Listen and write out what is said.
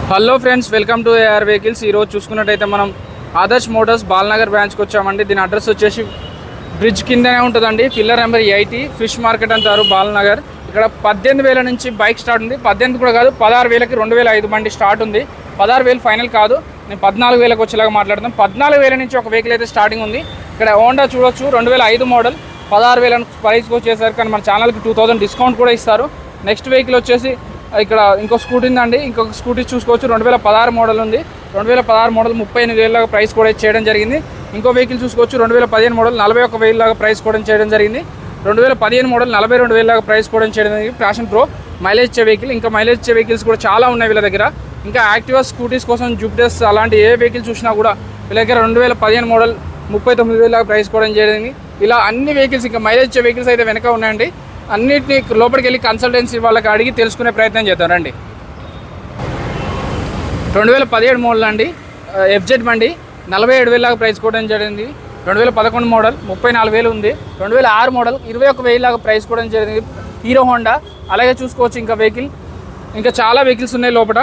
Hello friends, welcome to AR vehicles. ఈరోజు చూసుకున్నట్టయితే మనం ఆదర్శ్ మోటార్స్ బాలనగర్ బ్రాంచ్కి వచ్చామండి. దీని అడ్రస్ వచ్చేసి బ్రిడ్జ్ కిందనే ఉంటుందండి. పిల్లర్ నెంబర్ 80 ఫిష్ మార్కెట్ అంటారు బాలనగర్. ఇక్కడ 18,000 నుంచి బైక్ స్టార్ట్ ఉంది. 18 కూడా కాదు, 16,000కి 2005 బండి స్టార్ట్ ఉంది. 16,000 ఫైనల్ కాదు, నేను 14,000కి వచ్చేలాగా మాట్లాడుతాను. 14,000 నుంచి ఒక వెహికల్ అయితే స్టార్టింగ్ ఉంది. ఇక్కడ హోండా చూడొచ్చు, 2005 మోడల్ 16,000 ప్రైస్కి వచ్చేసరికి. కానీ మన ఛానల్కి 2000 డిస్కౌంట్ కూడా ఇస్తారు. నెక్స్ట్ వెహికల్ వచ్చేసి ఇక్కడ ఇంకో స్కూటీ ఉందండి. ఇంకొక స్కూటీ చూసుకోవచ్చు, 2016 మోడల్ ఉంది. 2016 మోడల్ 38,000 ప్రైస్ కూడా చేయడం జరిగింది. ఇంకో వెహికల్ చూసుకోవచ్చు, 2015 మోడల్ 41,000 ప్రైస్ కూడా చేయడం జరిగింది. 2015 మోడల్ 42,000 ప్రైస్ కూడా చేయడం జరిగింది. ప్యాషన్ ప్రో మైలేజ్ ఇచ్చే వెహికల్. ఇంకా మైలేజ్ ఇచ్చే వెహికల్స్ కూడా చాలా ఉన్నాయి వీళ్ళ దగ్గర. ఇంకా యాక్టివా స్కూటీస్ కోసం జూపిటర్స్ అలాంటి ఏ వెహికల్ చూసినా కూడా వీళ్ళ దగ్గర 2015 మోడల్ 39,000 ప్రైస్ కూడా చేయడం. ఇలా అన్ని వెహికల్స్, ఇంకా మైలేజ్ ఇచ్చే వెహికల్స్ అయితే వెనక ఉన్నాయండి. అన్నిటినీ లోపలికి వెళ్ళి కన్సల్టెన్సీ వాళ్ళకి అడిగి తెలుసుకునే ప్రయత్నం చేద్దాం రండి. 2017 మోడల్ అండి, ఎఫ్జెడ్ బండి 47,000 ప్రైస్ కూడా జరిగింది. 2011 మోడల్ 34,000 ఉంది. 2006 మోడల్ 21,000 ప్రైస్ కూడా జరిగింది. హీరో హోండా అలాగే చూసుకోవచ్చు. ఇంకా వెహికల్ ఇంకా చాలా వెహికల్స్ ఉన్నాయి లోపల.